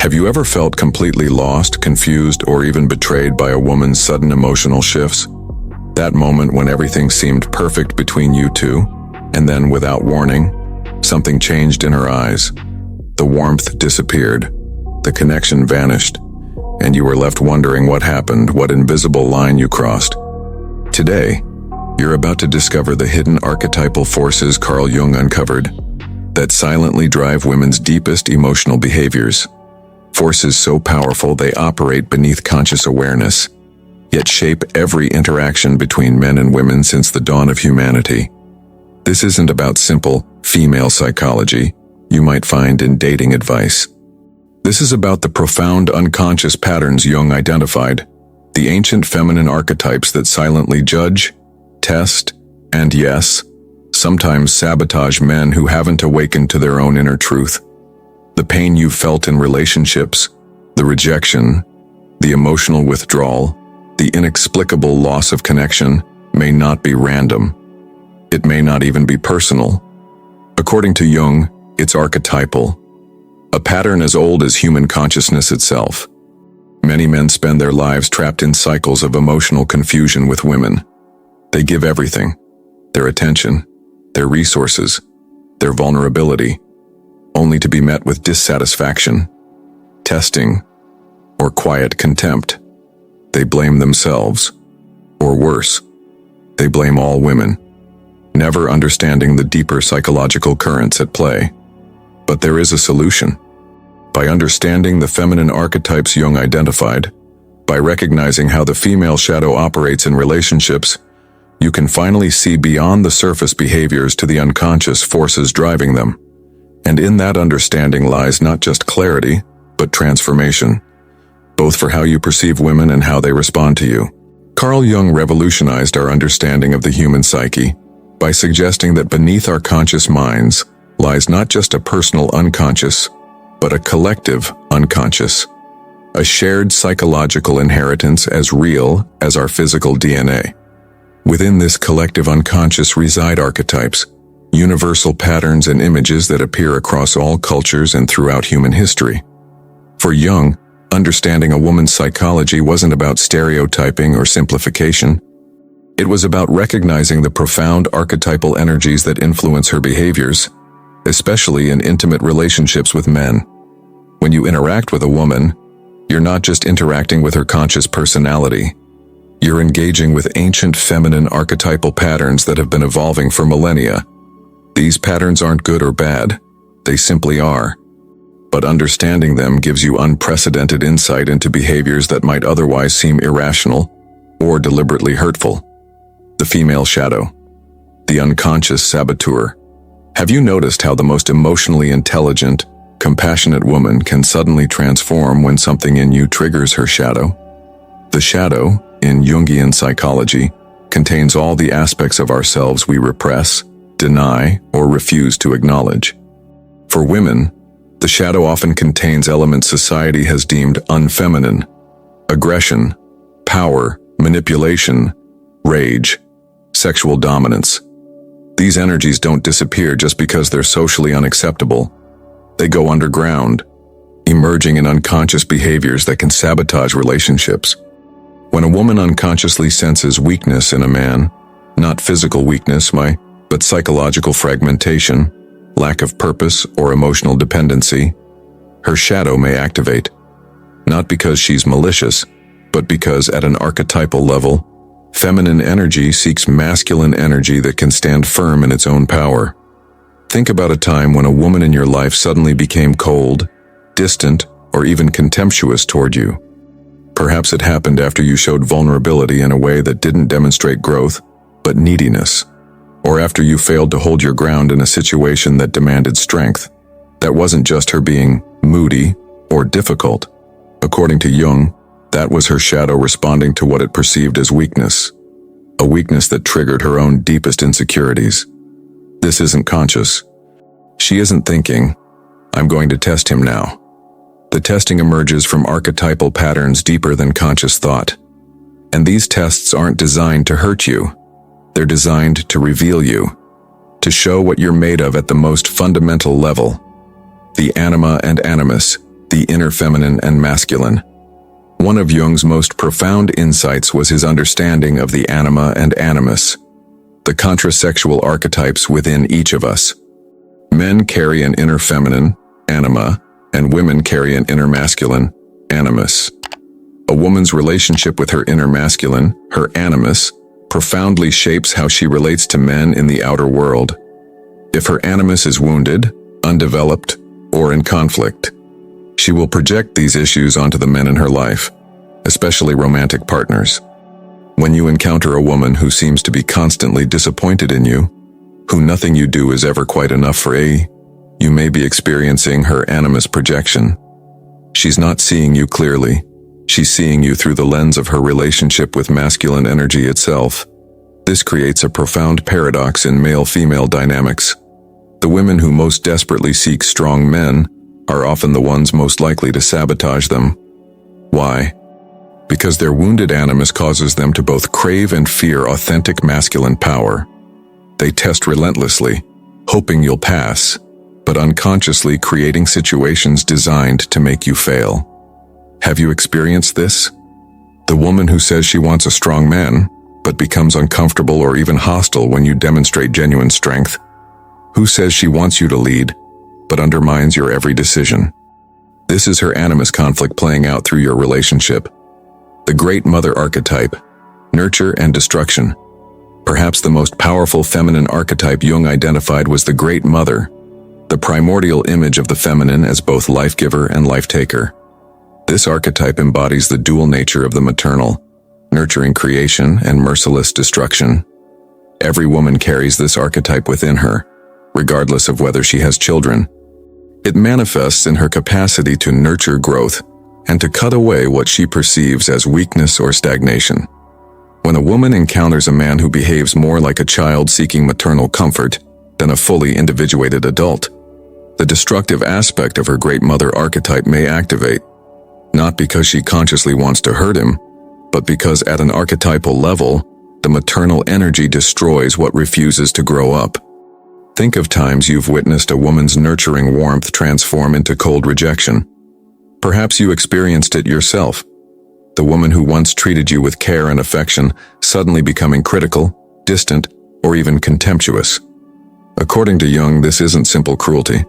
Have you ever felt completely lost, confused, or even betrayed by a woman's sudden emotional shifts? That moment when everything seemed perfect between you two, and then without warning, something changed in her eyes. The warmth disappeared, the connection vanished, and you were left wondering what happened, what invisible line you crossed. Today, you're about to discover the hidden archetypal forces Carl Jung uncovered that silently drive women's deepest emotional behaviors. Forces so powerful they operate beneath conscious awareness, yet shape every interaction between men and women since the dawn of humanity. This isn't about simple female psychology you might find in dating advice. This is about the profound unconscious patterns Jung identified, the ancient feminine archetypes that silently judge, test, and yes, sometimes sabotage men who haven't awakened to their own inner truth. The pain you felt in relationships, the rejection, the emotional withdrawal, the inexplicable loss of connection may not be random. It may not even be personal. According to Jung, it's archetypal, a pattern as old as human consciousness itself. Many men spend their lives trapped in cycles of emotional confusion with women. They give everything, their attention, their resources, their vulnerability, only to be met with dissatisfaction, testing, or quiet contempt. They blame themselves, or worse, they blame all women, never understanding the deeper psychological currents at play. But there is a solution. By understanding the feminine archetypes Jung identified, by recognizing how the female shadow operates in relationships, you can finally see beyond the surface behaviors to the unconscious forces driving them. And in that understanding lies not just clarity, but transformation, both for how you perceive women and how they respond to you. Carl Jung revolutionized our understanding of the human psyche by suggesting that beneath our conscious minds lies not just a personal unconscious, but a collective unconscious, a shared psychological inheritance as real as our physical DNA. Within this collective unconscious reside archetypes, universal patterns and images that appear across all cultures and throughout human history. For Jung, understanding a woman's psychology wasn't about stereotyping or simplification. It was about recognizing the profound archetypal energies that influence her behaviors, especially in intimate relationships with men. When you interact with a woman, you're not just interacting with her conscious personality. You're engaging with ancient feminine archetypal patterns that have been evolving for millennia. These patterns aren't good or bad, they simply are. But understanding them gives you unprecedented insight into behaviors that might otherwise seem irrational or deliberately hurtful. The female shadow, the unconscious saboteur. Have you noticed how the most emotionally intelligent, compassionate woman can suddenly transform when something in you triggers her shadow? The shadow, in Jungian psychology, contains all the aspects of ourselves we repress, deny, or refuse to acknowledge. For women, the shadow often contains elements society has deemed unfeminine: aggression, power, manipulation, rage, sexual dominance. These energies don't disappear just because they're socially unacceptable. They go underground, emerging in unconscious behaviors that can sabotage relationships. When a woman unconsciously senses weakness in a man, not physical weakness, but psychological fragmentation, lack of purpose, or emotional dependency, her shadow may activate. Not because she's malicious, but because at an archetypal level, feminine energy seeks masculine energy that can stand firm in its own power. Think about a time when a woman in your life suddenly became cold, distant, or even contemptuous toward you. Perhaps it happened after you showed vulnerability in a way that didn't demonstrate growth, but neediness. Or after you failed to hold your ground in a situation that demanded strength. That wasn't just her being moody or difficult. According to Jung, that was her shadow responding to what it perceived as weakness. A weakness that triggered her own deepest insecurities. This isn't conscious. She isn't thinking, "I'm going to test him now." The testing emerges from archetypal patterns deeper than conscious thought. And these tests aren't designed to hurt you. They're designed to reveal you, to show what you're made of at the most fundamental level. The anima and animus, the inner feminine and masculine. One of Jung's most profound insights was his understanding of the anima and animus, the contrasexual archetypes within each of us. Men carry an inner feminine, anima, and women carry an inner masculine, animus. A woman's relationship with her inner masculine, her animus, profoundly shapes how she relates to men in the outer world. If her animus is wounded, undeveloped, or in conflict, she will project these issues onto the men in her life, especially romantic partners. When you encounter a woman who seems to be constantly disappointed in you, who nothing you do is ever quite enough for, you may be experiencing her animus projection. She's not seeing you clearly. She's seeing you through the lens of her relationship with masculine energy itself. This creates a profound paradox in male-female dynamics. The women who most desperately seek strong men are often the ones most likely to sabotage them. Why? Because their wounded animus causes them to both crave and fear authentic masculine power. They test relentlessly, hoping you'll pass, but unconsciously creating situations designed to make you fail. Have you experienced this? The woman who says she wants a strong man, but becomes uncomfortable or even hostile when you demonstrate genuine strength. Who says she wants you to lead, but undermines your every decision. This is her animus conflict playing out through your relationship. The Great Mother archetype, nurture and destruction. Perhaps the most powerful feminine archetype Jung identified was the Great Mother, the primordial image of the feminine as both life-giver and life-taker. This archetype embodies the dual nature of the maternal, nurturing creation and merciless destruction. Every woman carries this archetype within her, regardless of whether she has children. It manifests in her capacity to nurture growth and to cut away what she perceives as weakness or stagnation. When a woman encounters a man who behaves more like a child seeking maternal comfort than a fully individuated adult, the destructive aspect of her Great Mother archetype may activate, not because she consciously wants to hurt him, but because at an archetypal level, the maternal energy destroys what refuses to grow up. Think of times you've witnessed a woman's nurturing warmth transform into cold rejection. Perhaps you experienced it yourself. The woman who once treated you with care and affection suddenly becoming critical, distant, or even contemptuous. According to Jung, this isn't simple cruelty.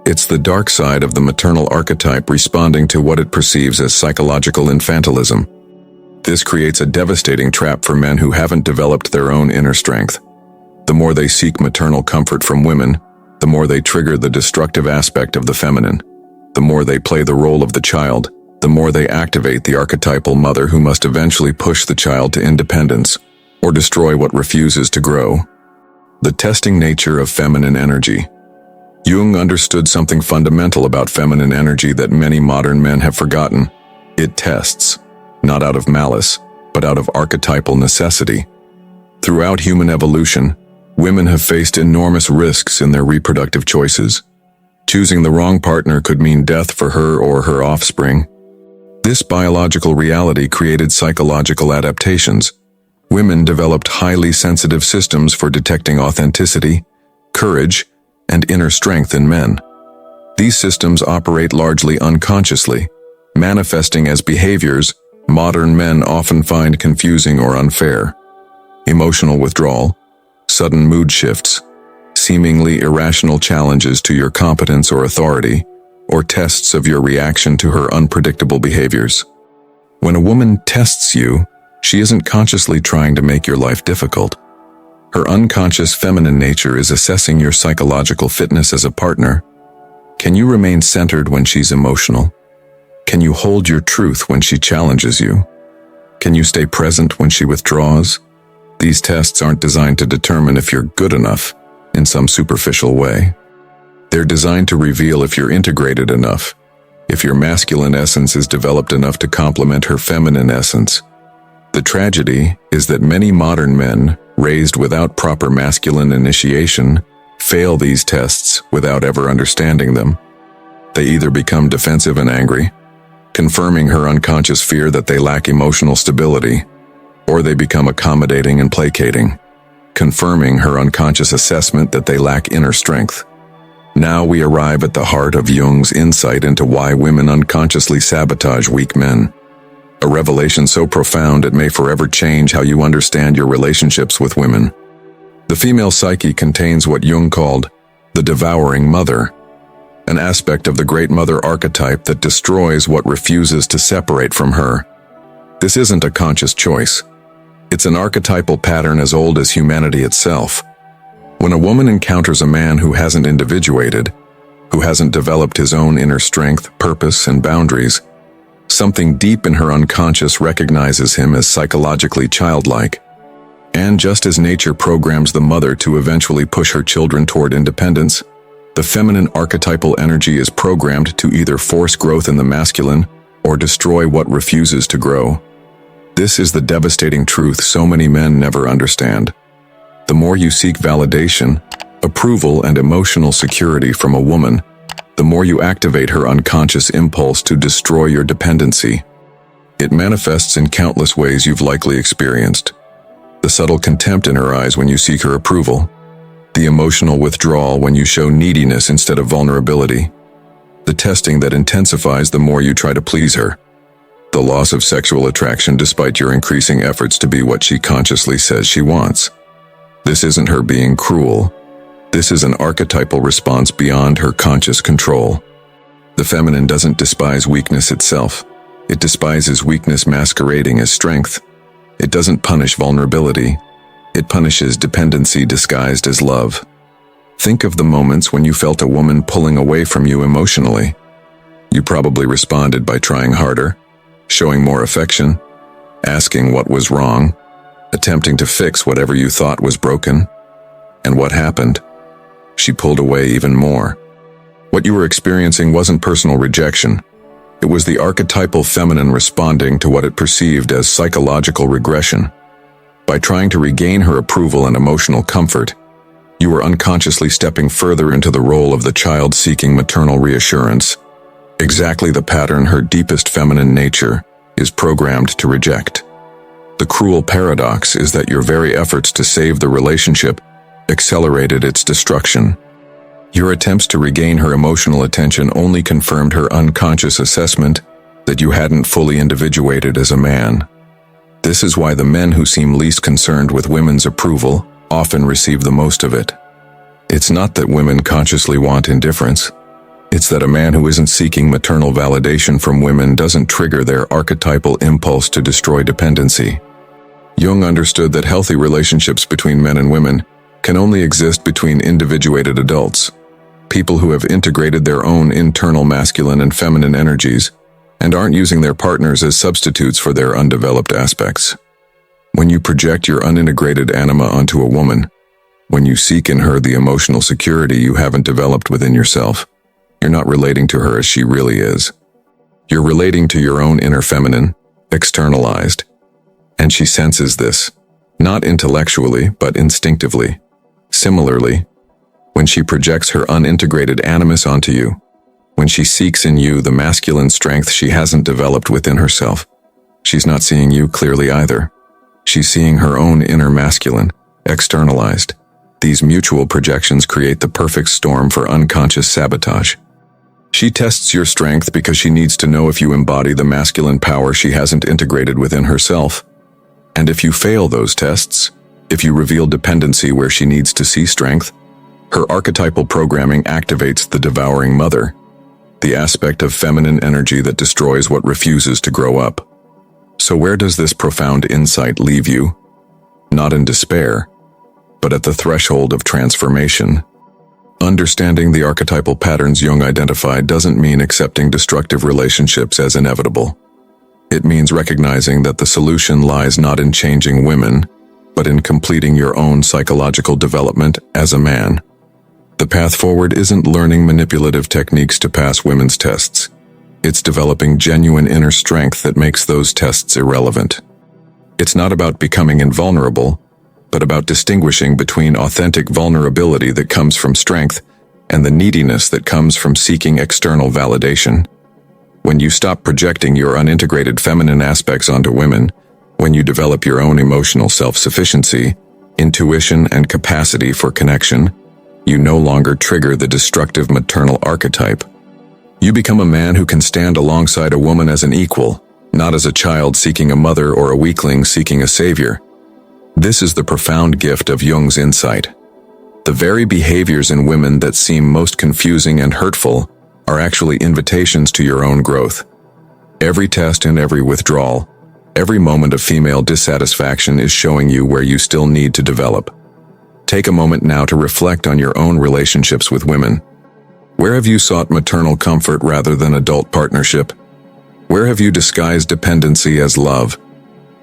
It's the dark side of the maternal archetype responding to what it perceives as psychological infantilism. This creates a devastating trap for men who haven't developed their own inner strength. The more they seek maternal comfort from women, the more they trigger the destructive aspect of the feminine. The more they play the role of the child, the more they activate the archetypal mother who must eventually push the child to independence or destroy what refuses to grow. The testing nature of feminine energy. Jung understood something fundamental about feminine energy that many modern men have forgotten. It tests, not out of malice, but out of archetypal necessity. Throughout human evolution, women have faced enormous risks in their reproductive choices. Choosing the wrong partner could mean death for her or her offspring. This biological reality created psychological adaptations. Women developed highly sensitive systems for detecting authenticity, courage, and inner strength in men. These systems operate largely unconsciously, manifesting as behaviors modern men often find confusing or unfair. Emotional withdrawal, sudden mood shifts, seemingly irrational challenges to your competence or authority, or tests of your reaction to her unpredictable behaviors. When a woman tests you, she isn't consciously trying to make your life difficult. Her unconscious feminine nature is assessing your psychological fitness as a partner. Can you remain centered when she's emotional? Can you hold your truth when she challenges you? Can you stay present when she withdraws? These tests aren't designed to determine if you're good enough in some superficial way. They're designed to reveal if you're integrated enough, if your masculine essence is developed enough to complement her feminine essence. The tragedy is that many modern men, raised without proper masculine initiation, fail these tests without ever understanding them. They either become defensive and angry, confirming her unconscious fear that they lack emotional stability, or they become accommodating and placating, confirming her unconscious assessment that they lack inner strength. Now we arrive at the heart of Jung's insight into why women unconsciously sabotage weak men. A revelation so profound it may forever change how you understand your relationships with women. The female psyche contains what Jung called the devouring mother, an aspect of the great mother archetype that destroys what refuses to separate from her. This isn't a conscious choice. It's an archetypal pattern as old as humanity itself. When a woman encounters a man who hasn't individuated, who hasn't developed his own inner strength, purpose, and boundaries, something deep in her unconscious recognizes him as psychologically childlike. And just as nature programs the mother to eventually push her children toward independence, the feminine archetypal energy is programmed to either force growth in the masculine or destroy what refuses to grow. This is the devastating truth so many men never understand. The more you seek validation, approval, and emotional security from a woman, the more you activate her unconscious impulse to destroy your dependency. It manifests in countless ways you've likely experienced. The subtle contempt in her eyes when you seek her approval, the emotional withdrawal when you show neediness instead of vulnerability, the testing that intensifies the more you try to please her, the loss of sexual attraction despite your increasing efforts to be what she consciously says she wants. This isn't her being cruel. This is an archetypal response beyond her conscious control. The feminine doesn't despise weakness itself. It despises weakness masquerading as strength. It doesn't punish vulnerability. It punishes dependency disguised as love. Think of the moments when you felt a woman pulling away from you emotionally. You probably responded by trying harder, showing more affection, asking what was wrong, attempting to fix whatever you thought was broken. And what happened? She pulled away even more. What you were experiencing wasn't personal rejection. It was the archetypal feminine responding to what it perceived as psychological regression. By trying to regain her approval and emotional comfort, you were unconsciously stepping further into the role of the child seeking maternal reassurance, exactly the pattern her deepest feminine nature is programmed to reject. The cruel paradox is that your very efforts to save the relationship accelerated its destruction. Your attempts to regain her emotional attention only confirmed her unconscious assessment that you hadn't fully individuated as a man. This is why the men who seem least concerned with women's approval often receive the most of it. It's not that women consciously want indifference. It's that a man who isn't seeking maternal validation from women doesn't trigger their archetypal impulse to destroy dependency. Jung understood that healthy relationships between men and women can only exist between individuated adults, people who have integrated their own internal masculine and feminine energies and aren't using their partners as substitutes for their undeveloped aspects. When you project your unintegrated anima onto a woman, when you seek in her the emotional security you haven't developed within yourself, you're not relating to her as she really is. You're relating to your own inner feminine, externalized. And she senses this, not intellectually, but instinctively. Similarly, when she projects her unintegrated animus onto you, when she seeks in you the masculine strength she hasn't developed within herself, she's not seeing you clearly either. She's seeing her own inner masculine, externalized. These mutual projections create the perfect storm for unconscious sabotage. She tests your strength because she needs to know if you embody the masculine power she hasn't integrated within herself. And if you fail those tests, if you reveal dependency where she needs to see strength, her archetypal programming activates the devouring mother, the aspect of feminine energy that destroys what refuses to grow up. So where does this profound insight leave you? Not in despair, but at the threshold of transformation. Understanding the archetypal patterns Jung identified doesn't mean accepting destructive relationships as inevitable. It means recognizing that the solution lies not in changing women, but in completing your own psychological development as a man. The path forward isn't learning manipulative techniques to pass women's tests. It's developing genuine inner strength that makes those tests irrelevant. It's not about becoming invulnerable, but about distinguishing between authentic vulnerability that comes from strength and the neediness that comes from seeking external validation. When you stop projecting your unintegrated feminine aspects onto women, when you develop your own emotional self-sufficiency, intuition, and capacity for connection, you no longer trigger the destructive maternal archetype. You become a man who can stand alongside a woman as an equal, not as a child seeking a mother or a weakling seeking a savior. This is the profound gift of Jung's insight. The very behaviors in women that seem most confusing and hurtful are actually invitations to your own growth. Every test and every withdrawal, every moment of female dissatisfaction is showing you where you still need to develop. Take a moment now to reflect on your own relationships with women. Where have you sought maternal comfort rather than adult partnership? Where have you disguised dependency as love?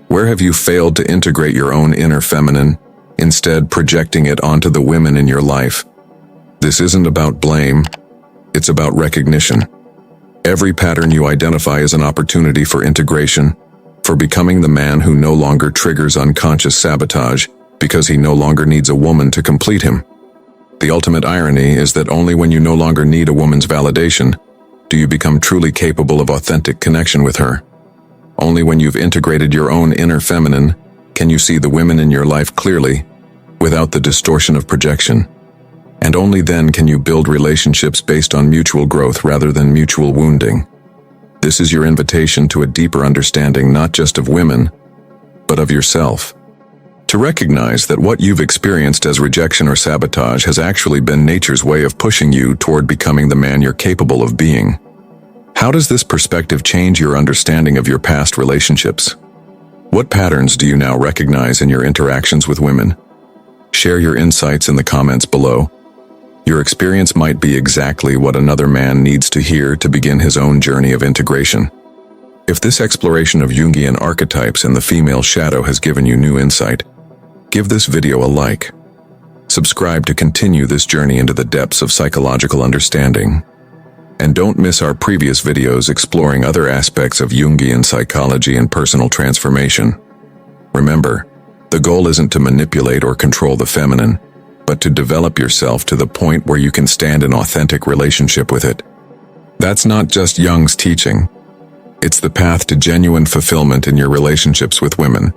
Where have you failed to integrate your own inner feminine, instead projecting it onto the women in your life? This isn't about blame, it's about recognition. Every pattern you identify is an opportunity for integration, for becoming the man who no longer triggers unconscious sabotage because he no longer needs a woman to complete him. The ultimate irony is that only when you no longer need a woman's validation do you become truly capable of authentic connection with her. Only when you've integrated your own inner feminine can you see the women in your life clearly, without the distortion of projection. And only then can you build relationships based on mutual growth rather than mutual wounding. This is your invitation to a deeper understanding not just of women, but of yourself. To recognize that what you've experienced as rejection or sabotage has actually been nature's way of pushing you toward becoming the man you're capable of being. How does this perspective change your understanding of your past relationships? What patterns do you now recognize in your interactions with women? Share your insights in the comments below. Your experience might be exactly what another man needs to hear to begin his own journey of integration. If this exploration of Jungian archetypes in the female shadow has given you new insight, give this video a like. Subscribe to continue this journey into the depths of psychological understanding. And don't miss our previous videos exploring other aspects of Jungian psychology and personal transformation. Remember, the goal isn't to manipulate or control the feminine, but to develop yourself to the point where you can stand in authentic relationship with it. That's not just Jung's teaching. It's the path to genuine fulfillment in your relationships with women.